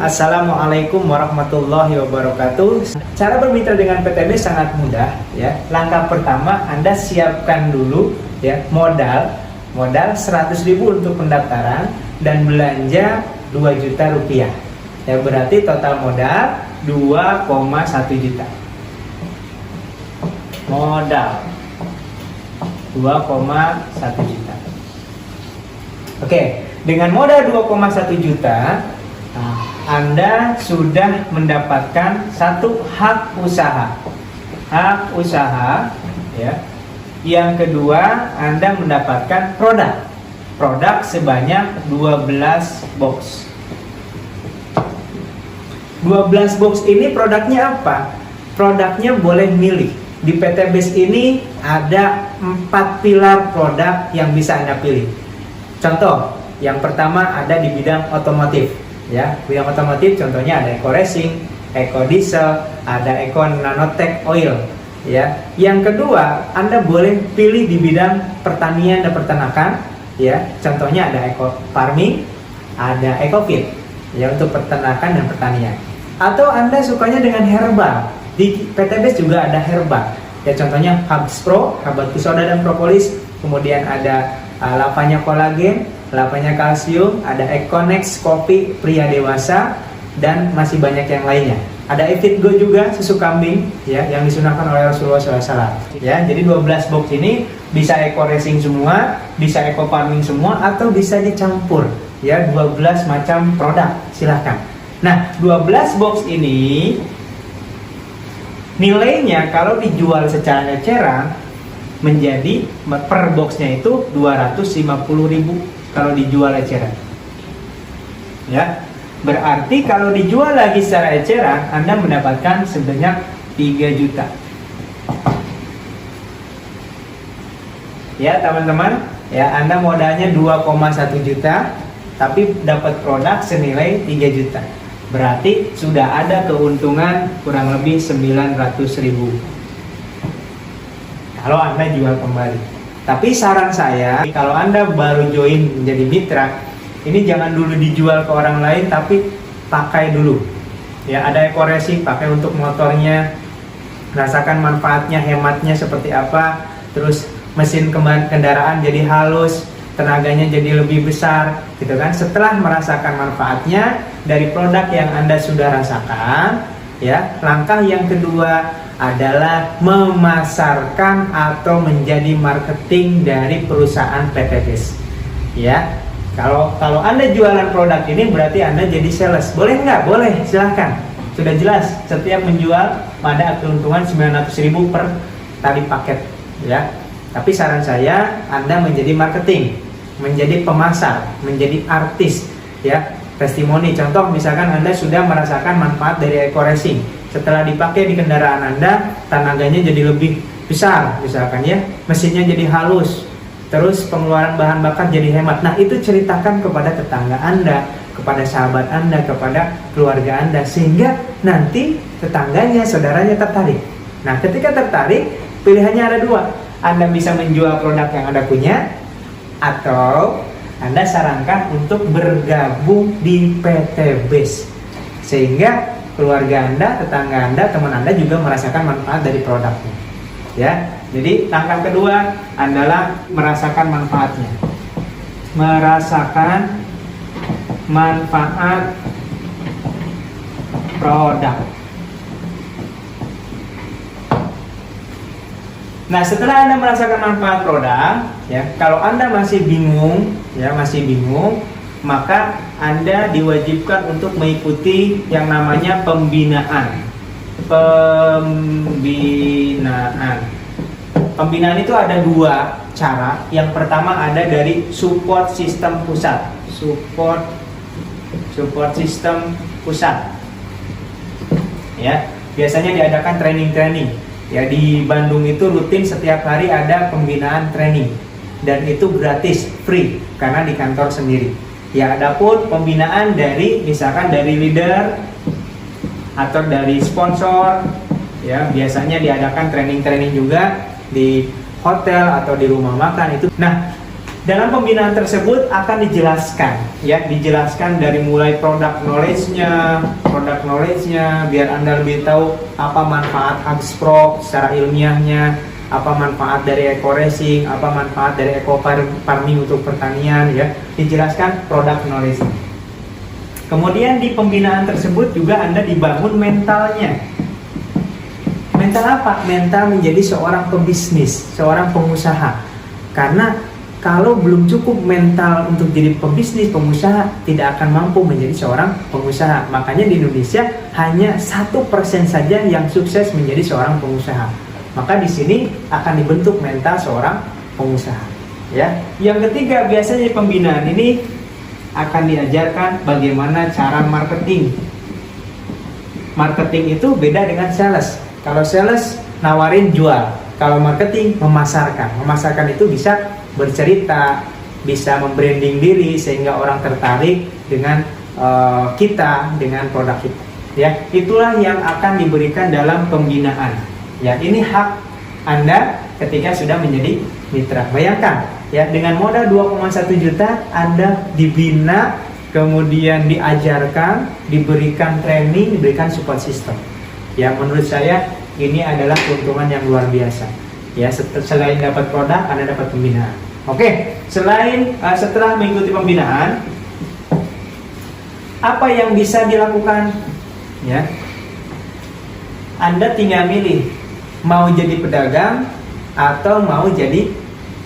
Assalamualaikum warahmatullahi wabarakatuh. Cara bermitra dengan PTB sangat mudah ya. Langkah pertama, Anda siapkan dulu ya modal 100.000 untuk pendaftaran dan belanja 2 juta rupiah. Ya, berarti total modal 2,1 juta. Modal 2,1 juta. Oke, dengan modal 2,1 juta Anda sudah mendapatkan satu hak usaha. Hak usaha ya. Yang kedua, Anda mendapatkan produk. Produk sebanyak 12 box. 12 box ini produknya apa? Produknya boleh milih. Di PT BES ini ada 4 pilar produk yang bisa Anda pilih. Contoh, yang pertama ada di bidang otomotif. Ya, bidang otomotif contohnya ada Eco Racing, Eco Diesel, ada Eco Nanotech Oil. Ya, yang kedua Anda boleh pilih di bidang pertanian dan peternakan. Ya, contohnya ada Eco Farming, ada Eco Feed. Ya, untuk peternakan dan pertanian. Atau Anda sukanya dengan herbal. Di PT BES juga ada herbal. Ya, contohnya Habs Pro, Habatus Soda dan Propolis. Kemudian ada lavanya kolagen, lavanya kalsium, ada Econex kopi pria dewasa, dan masih banyak yang lainnya. Ada Evit Go juga, susu kambing ya, yang disunahkan oleh Rasulullah SAW. Ya, jadi 12 box ini bisa Eco Racing semua, bisa Eco Farming semua, atau bisa dicampur ya, 12 macam produk, silahkan. Nah, 12 box ini nilainya kalau dijual secara eceran menjadi per boxnya itu 250.000 kalau dijual eceran. Ya, berarti kalau dijual lagi secara eceran Anda mendapatkan sebanyak 3 juta. Ya, teman-teman, ya Anda modalnya 2,1 juta tapi dapat produk senilai 3 juta. Berarti sudah ada keuntungan kurang lebih 900.000 kalau Anda jual kembali. Tapi saran saya, kalau Anda baru join menjadi mitra, ini jangan dulu dijual ke orang lain, tapi pakai dulu. Ya, ada Eco Racing, pakai untuk motornya, rasakan manfaatnya, hematnya seperti apa. Terus mesin kendaraan jadi halus, tenaganya jadi lebih besar, gitu kan. Setelah merasakan manfaatnya dari produk yang Anda sudah rasakan, ya, langkah yang kedua adalah memasarkan atau menjadi marketing dari perusahaan PT BES. Ya, kalau Anda jualan produk ini berarti Anda jadi sales. Boleh nggak? Boleh, silahkan. Sudah jelas, setiap menjual ada keuntungan 900.000 per tali paket. Ya, tapi saran saya Anda menjadi marketing, menjadi pemasar, menjadi artis. Ya, testimoni. Contoh, misalkan Anda sudah merasakan manfaat dari Eco Racing. Setelah dipakai di kendaraan Anda, tenaganya jadi lebih besar, misalkan ya, mesinnya jadi halus, terus pengeluaran bahan bakar jadi hemat. Nah, itu ceritakan kepada tetangga Anda, kepada sahabat Anda, kepada keluarga Anda, sehingga nanti tetangganya, saudaranya tertarik. Nah, ketika tertarik, pilihannya ada 2. Anda bisa menjual produk yang Anda punya, atau Anda sarankan untuk bergabung di PT BES, sehingga keluarga Anda, tetangga Anda, teman Anda juga merasakan manfaat dari produknya. Ya, jadi langkah kedua adalah merasakan manfaatnya. Merasakan manfaat produk. Nah, setelah Anda merasakan manfaat produk, ya, kalau Anda masih bingung, maka Anda diwajibkan untuk mengikuti yang namanya pembinaan. Pembinaan itu ada 2 cara. Yang pertama ada dari support sistem pusat. Support sistem pusat. Ya, biasanya diadakan training. Ya, di Bandung itu rutin setiap hari ada pembinaan training. Dan itu gratis, free, karena di kantor sendiri. Ya, adapun pembinaan dari misalkan dari leader atau dari sponsor, ya biasanya diadakan training juga di hotel atau di rumah makan itu. Nah, Dalam pembinaan tersebut akan dijelaskan, ya, dijelaskan dari mulai produk knowledge-nya, biar Anda lebih tahu apa manfaat HubSpot secara ilmiahnya, apa manfaat dari eco racing, apa manfaat dari eco farming untuk pertanian, ya, dijelaskan produk knowledge. Kemudian di pembinaan tersebut juga Anda dibangun mentalnya. Mental apa? Mental menjadi seorang pebisnis, seorang pengusaha. Karena kalau belum cukup mental untuk jadi pebisnis, pengusaha, tidak akan mampu menjadi seorang pengusaha. Makanya di Indonesia hanya 1% saja yang sukses menjadi seorang pengusaha. Maka di sini akan dibentuk mental seorang pengusaha. Ya. Yang ketiga, biasanya di pembinaan ini akan diajarkan bagaimana cara marketing. Marketing itu beda dengan sales. Kalau sales nawarin jual, kalau marketing memasarkan. Memasarkan itu bisa bercerita, bisa membranding diri sehingga orang tertarik dengan kita, dengan produk kita. Ya, itulah yang akan diberikan dalam pembinaan. Ya, ini hak Anda ketika sudah menjadi mitra. Bayangkan, ya, dengan modal 2,1 juta Anda dibina, kemudian diajarkan, diberikan training, diberikan support system. Ya, menurut saya ini adalah keuntungan yang luar biasa. Ya, selain dapat produk, Anda dapat pembinaan. Oke, setelah mengikuti pembinaan, apa yang bisa dilakukan? Ya, Anda tinggal milih mau jadi pedagang atau mau jadi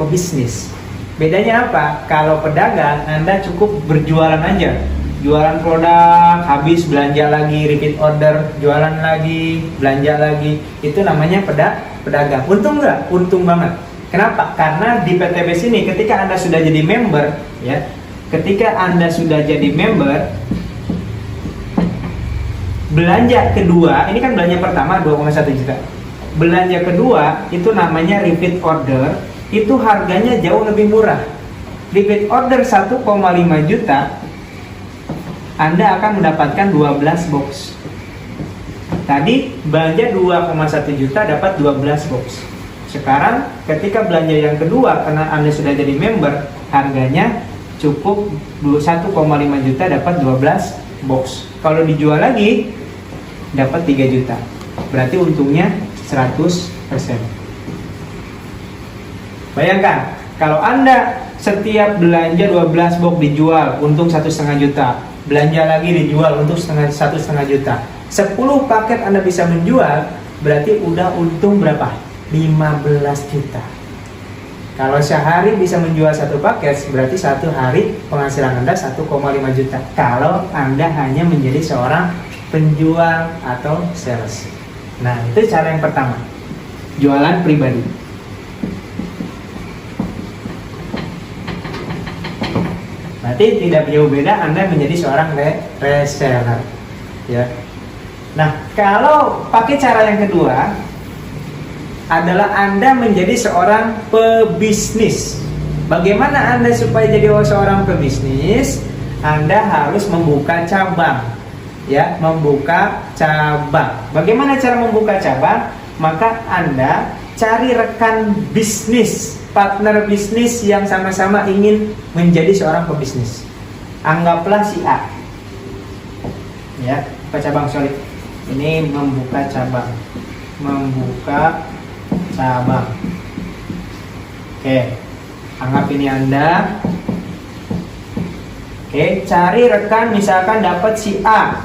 pebisnis. Bedanya apa? Kalau pedagang, Anda cukup berjualan aja. Jualan produk, habis belanja lagi, repeat order, jualan lagi, belanja lagi. Itu namanya pedagang. Untung nggak? Untung banget. Kenapa? Karena di PTB sini ketika Anda sudah jadi member, ya, ketika Anda sudah jadi member, belanja kedua, ini kan belanja pertama 2,1 juta. Belanja kedua itu namanya repeat order, itu harganya jauh lebih murah. Repeat order 1,5 juta, Anda akan mendapatkan 12 box. Tadi belanja 2,1 juta dapat 12 box. Sekarang ketika belanja yang kedua, karena Anda sudah jadi member, harganya cukup 1,5 juta dapat 12 box. Kalau dijual lagi dapat 3 juta. Berarti untungnya 100%. Bayangkan, kalau Anda setiap belanja 12 box dijual untung 1,5 juta, belanja lagi dijual untuk 1,5 juta. 10 paket Anda bisa menjual, berarti udah untung berapa? 15 juta. Kalau sehari bisa menjual 1 paket, berarti 1 hari penghasilan Anda 1,5 juta. Kalau Anda hanya menjadi seorang penjual atau sales. Nah, itu cara yang pertama. Jualan pribadi. Berarti tidak jauh beda Anda menjadi seorang reseller. Ya. Nah, kalau pakai cara yang kedua adalah Anda menjadi seorang pebisnis. Bagaimana Anda supaya jadi seorang pebisnis? Anda harus membuka cabang. Ya, membuka cabang. Bagaimana cara membuka cabang? Maka Anda cari rekan bisnis, partner bisnis yang sama-sama ingin menjadi seorang pebisnis. Anggaplah si A. Ya, buka cabang, sorry. Ini membuka cabang. Membuka cabang. Oke, anggap ini Anda. Oke, cari rekan, misalkan dapat si A.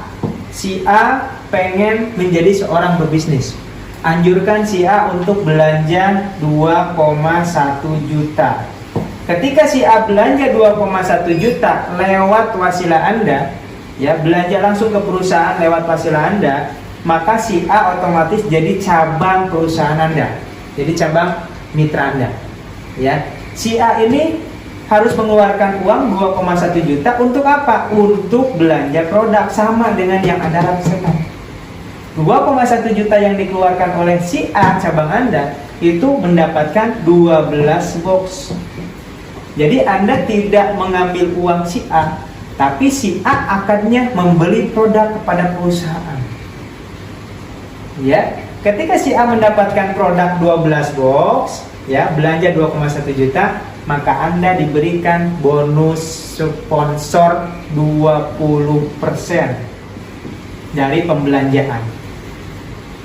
Si A pengen menjadi seorang pebisnis. Anjurkan si A untuk belanja 2,1 juta. Ketika si A belanja 2,1 juta lewat wasilah Anda, ya, belanja langsung ke perusahaan lewat wasilah Anda, maka si A otomatis jadi cabang perusahaan Anda. Jadi cabang mitra Anda. Ya. Si A ini harus mengeluarkan uang 2,1 juta untuk apa? Untuk belanja produk, sama dengan yang Anda rasakan. 2,1 juta yang dikeluarkan oleh si A cabang Anda itu mendapatkan 12 box. Jadi Anda tidak mengambil uang si A, tapi si A akannya membeli produk kepada perusahaan. Ya, ketika si A mendapatkan produk 12 box, ya, belanja 2,1 juta, maka Anda diberikan bonus sponsor 20% dari pembelanjaan.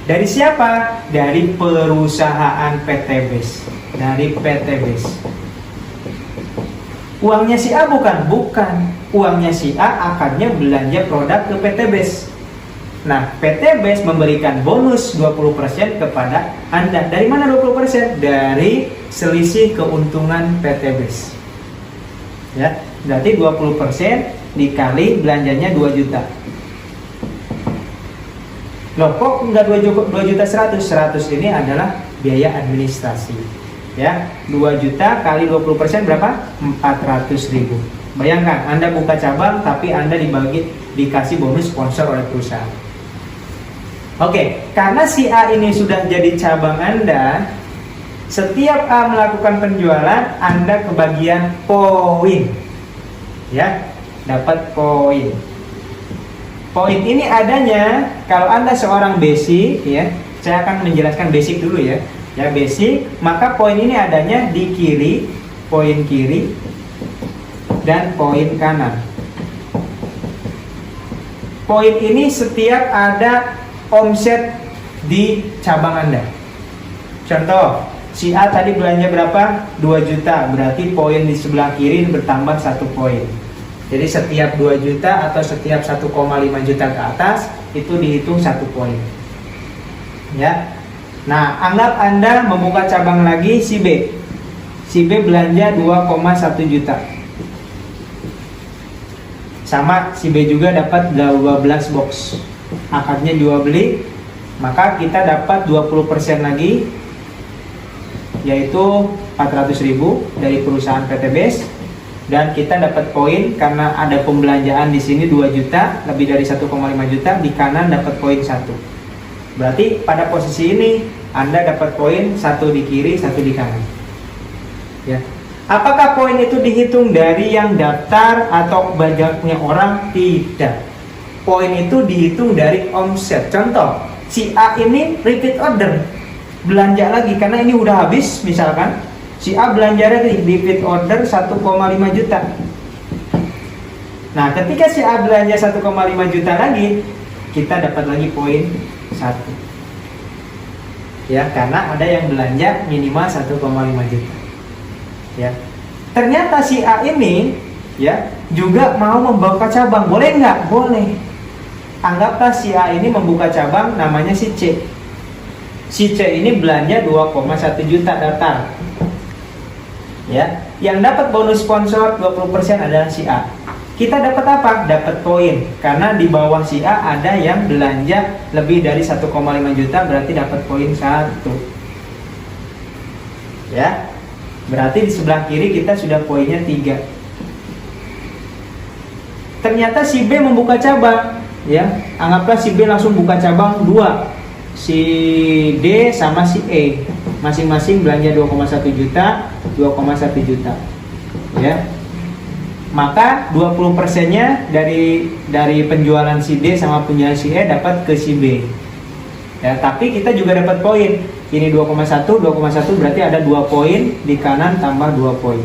Dari siapa? Dari perusahaan PT BES. Dari PT BES. Uangnya si A bukan? Bukan. Uangnya si A akannya belanja produk ke PT BES. Nah, PT BES memberikan bonus 20% kepada Anda. Dari mana 20%? Dari selisih keuntungan PT BES. Ya, berarti 20% dikali belanjanya 2 juta. Loh, kok enggak 2.100.000? 100 ini adalah biaya administrasi. Ya, 2 juta kali 20% berapa? 400.000. Bayangkan, Anda buka cabang tapi Anda dikasih bonus sponsor oleh perusahaan. Oke, karena si A ini sudah jadi cabang Anda, setiap A melakukan penjualan, Anda kebagian poin. Ya, dapat poin. Poin ini adanya kalau Anda seorang basic, ya. Saya akan menjelaskan basic dulu ya. Ya, basic, maka poin ini adanya di kiri, poin kiri dan poin kanan. Poin ini setiap ada omset di cabang Anda. Contoh, si A tadi belanja berapa? 2 juta, berarti poin di sebelah kiri bertambah 1 poin. Jadi setiap 2 juta atau setiap 1,5 juta ke atas itu dihitung 1 poin. Ya. Nah, anggap Anda membuka cabang lagi si B. Si B belanja 2,1 juta. Sama si B juga dapat 12 box. Akadnya jual beli, maka kita dapat 20% lagi, yaitu 400.000 dari perusahaan PT BES. Dan kita dapat poin karena ada pembelanjaan di sini 2 juta, lebih dari 1,5 juta, di kanan dapat poin 1. Berarti pada posisi ini Anda dapat poin 1 di kiri, 1 di kanan. Ya. Apakah poin itu dihitung dari yang daftar atau banyaknya orang? Tidak. Poin itu dihitung dari omset. Contoh, si A ini repeat order, belanja lagi karena ini udah habis misalkan. Si A belanja lagi, repeat order 1,5 juta. Nah, ketika si A belanja 1,5 juta lagi, kita dapat lagi poin 1. Ya, karena ada yang belanja minimal 1,5 juta. Ya. Ternyata si A ini ya juga mau membuka cabang. Boleh nggak? Boleh. Anggaplah si A ini membuka cabang namanya si C. Si C ini belanja 2,1 juta daftar. Ya, yang dapat bonus sponsor 20% adalah si A. Kita dapat apa? Dapat poin. Karena di bawah si A ada yang belanja lebih dari 1,5 juta, berarti dapat poin 1. Ya. Berarti di sebelah kiri kita sudah poinnya 3. Ternyata si B membuka cabang, ya. Anggaplah si B langsung buka cabang 2. Si D sama si E masing-masing belanja 2,1 juta, 2,1 juta. Ya. Maka 20%-nya dari penjualan si D sama penjualan si E dapat ke si B. Ya, tapi kita juga dapat poin. Ini 2,1 berarti ada 2 poin, di kanan tambah 2 poin.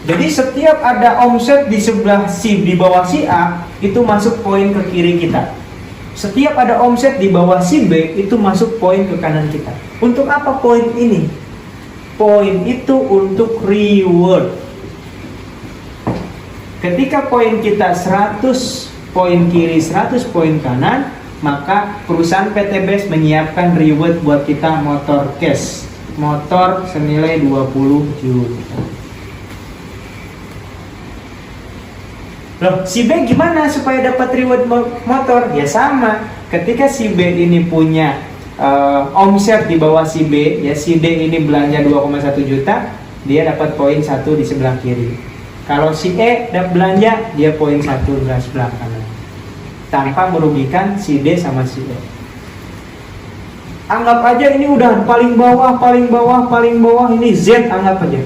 Jadi setiap ada omset di sebelah di bawah si A, itu masuk poin ke kiri kita. Setiap ada omset di bawah si B, itu masuk poin ke kanan kita. Untuk apa poin ini? Poin itu untuk reward. Ketika poin kita 100 poin kiri, 100 poin kanan, maka perusahaan PT BES menyiapkan reward buat kita motor cash. Motor senilai 20 juta. Loh, si B gimana supaya dapat reward motor? Ya sama, ketika si B ini punya omset di bawah si B, ya si D ini belanja 2,1 juta, dia dapat poin 1 di sebelah kiri. Kalau si E dapat belanja, dia poin 1 di sebelah kanan, tanpa merugikan si D sama si E. Anggap aja ini udah paling bawah ini Z, anggap aja.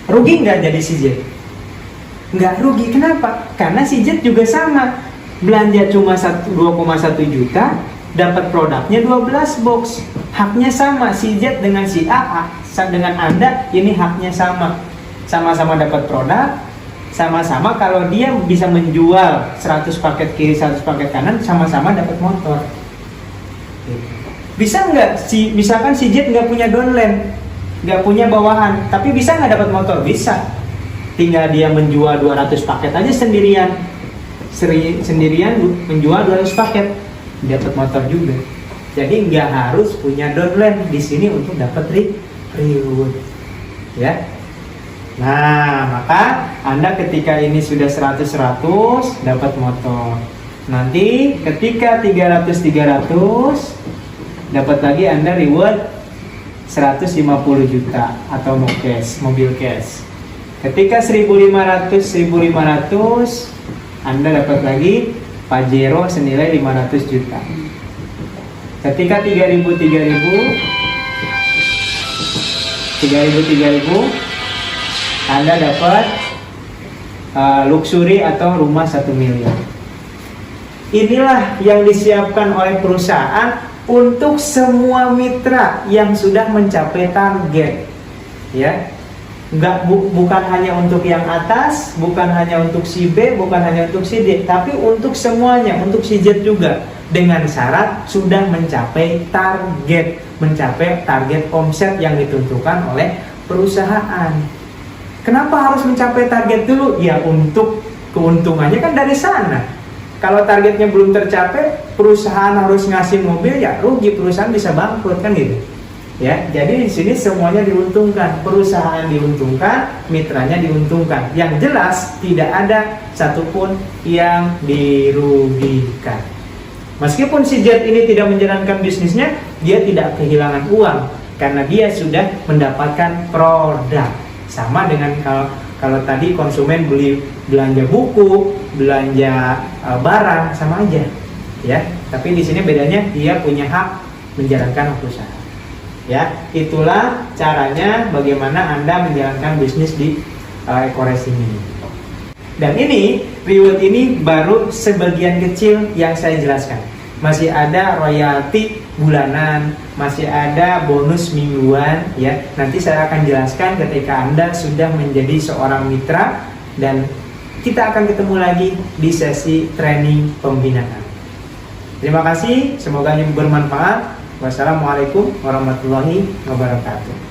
Rugi nggak jadi si Z? Nggak rugi. Kenapa? Karena si Z juga sama, belanja cuma 2,1 juta, dapat produknya 12 box. Haknya sama, si Z dengan si A, dengan Anda ini haknya sama. Sama-sama dapat produk, sama-sama kalau dia bisa menjual 100 paket kiri, 100 paket kanan, sama-sama dapat motor. Bisa nggak, misalkan si Z nggak punya downline, nggak punya bawahan, tapi bisa nggak dapat motor? Bisa. Tinggal dia menjual 200 paket aja sendirian menjual 200 paket, dapat motor juga. Jadi nggak harus punya downline di sini untuk dapat reward, ya. Nah, maka Anda ketika ini sudah 100 dapat motor. Nanti ketika 300 dapat lagi Anda reward 150 juta atau mobil cash. Ketika 1.500 Anda dapat lagi Pajero senilai 500 juta. Ketika 3.000 Anda dapat luxury atau rumah 1 miliar. Inilah yang disiapkan oleh perusahaan untuk semua mitra yang sudah mencapai target, ya. Bukan hanya untuk yang atas, bukan hanya untuk si B, bukan hanya untuk si D, tapi untuk semuanya, untuk si Z juga, dengan syarat sudah mencapai target omset yang ditentukan oleh perusahaan. Kenapa harus mencapai target dulu? Ya, untuk keuntungannya kan dari sana. Kalau targetnya belum tercapai, perusahaan harus ngasih mobil, ya rugi, perusahaan bisa bangkrut kan gitu. Ya, jadi di sini semuanya diuntungkan, perusahaan diuntungkan, mitranya diuntungkan. Yang jelas tidak ada satupun yang dirugikan. Meskipun si Z ini tidak menjalankan bisnisnya, dia tidak kehilangan uang karena dia sudah mendapatkan produk. Sama dengan kalau tadi konsumen belanja buku, belanja barang, sama aja, ya. Tapi di sini bedanya dia punya hak menjalankan usaha. Ya, itulah caranya bagaimana Anda menjalankan bisnis di Eco-Racing ini. Dan ini reward ini baru sebagian kecil yang saya jelaskan. Masih ada royalti bulanan, masih ada bonus mingguan, ya. Nanti saya akan jelaskan ketika Anda sudah menjadi seorang mitra, dan kita akan ketemu lagi di sesi training pembinaan. Terima kasih, semoga ini bermanfaat. Wassalamualaikum warahmatullahi wabarakatuh.